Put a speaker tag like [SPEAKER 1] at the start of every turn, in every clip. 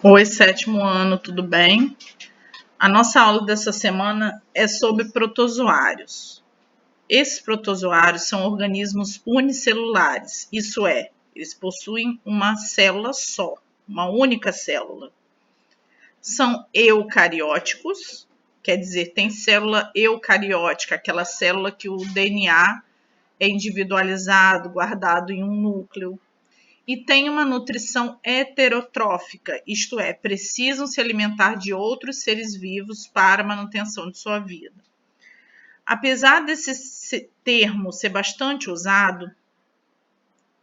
[SPEAKER 1] Oi, sétimo ano, tudo bem? A nossa aula dessa semana é sobre protozoários. Esses protozoários são organismos unicelulares, isso é, eles possuem uma célula só, uma única célula. São eucarióticos, quer dizer, tem célula eucariótica, aquela célula que o DNA é individualizado, guardado em um núcleo. E tem uma nutrição heterotrófica, isto é, precisam se alimentar de outros seres vivos para a manutenção de sua vida. Apesar desse termo ser bastante usado,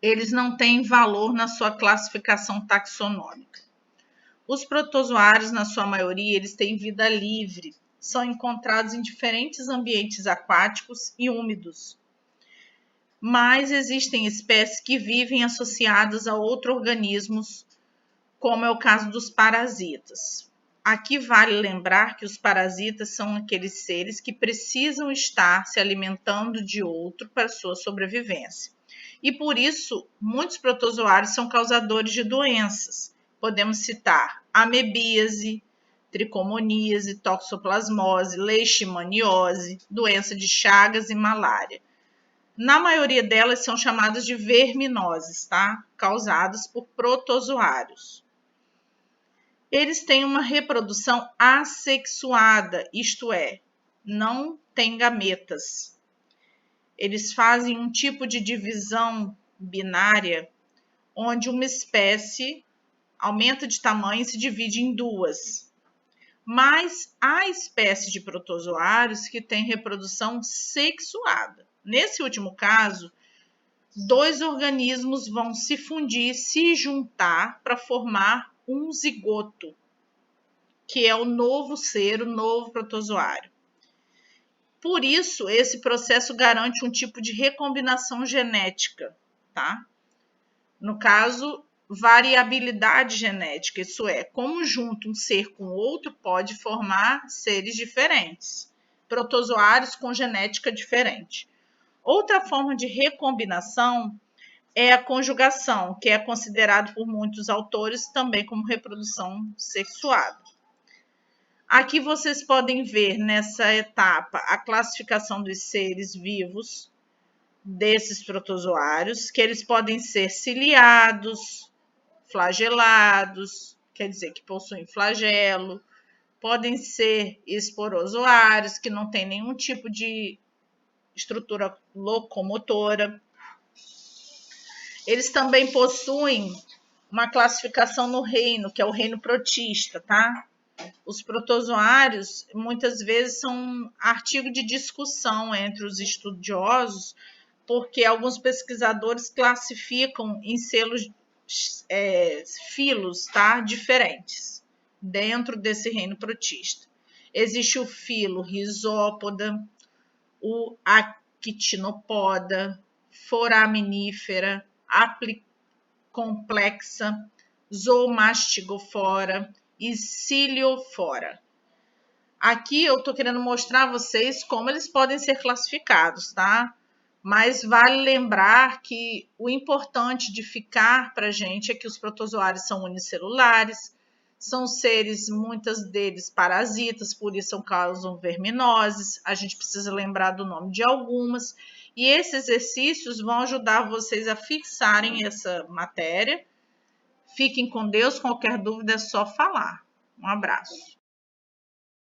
[SPEAKER 1] eles não têm valor na sua classificação taxonômica. Os protozoários, na sua maioria, eles têm vida livre, são encontrados em diferentes ambientes aquáticos e úmidos. Mas existem espécies que vivem associadas a outros organismos, como é o caso dos parasitas. Aqui vale lembrar que os parasitas são aqueles seres que precisam estar se alimentando de outro para sua sobrevivência. E por isso, muitos protozoários são causadores de doenças. Podemos citar amebíase, tricomoníase, toxoplasmose, leishmaniose, doença de Chagas e malária. Na maioria delas são chamadas de verminoses, tá? Causadas por protozoários. Eles têm uma reprodução assexuada, isto é, não têm gametas. Eles fazem um tipo de divisão binária, onde uma espécie aumenta de tamanho e se divide em duas. Mas há espécies de protozoários que têm reprodução sexuada. Nesse último caso, dois organismos vão se fundir, se juntar para formar um zigoto, que é o novo ser, o novo protozoário. Por isso, esse processo garante um tipo de recombinação genética, tá? No caso, variabilidade genética, isso é, como junto um ser com outro pode formar seres diferentes, protozoários com genética diferente. Outra forma de recombinação é a conjugação, que é considerado por muitos autores também como reprodução sexuada. Aqui vocês podem ver nessa etapa a classificação dos seres vivos desses protozoários, que eles podem ser ciliados, flagelados, quer dizer, que possuem flagelo, podem ser esporozoários, que não têm nenhum tipo de estrutura locomotora. Eles também possuem uma classificação no reino, que é o reino protista, tá? Os protozoários, muitas vezes, são artigo de discussão entre os estudiosos, porque alguns pesquisadores classificam em filos, tá? Diferentes, dentro desse reino protista. Existe o filo Rhizópoda, o Actinopoda, Foraminífera, Aplicomplexa, Zoomastigofora e Ciliofora. Aqui eu estou querendo mostrar a vocês como eles podem ser classificados, tá? Mas vale lembrar que o importante de ficar para a gente é que os protozoários são unicelulares, são seres, muitos deles parasitas, por isso causam verminoses. A gente precisa lembrar do nome de algumas. E esses exercícios vão ajudar vocês a fixarem essa matéria. Fiquem com Deus, qualquer dúvida é só falar. Um abraço.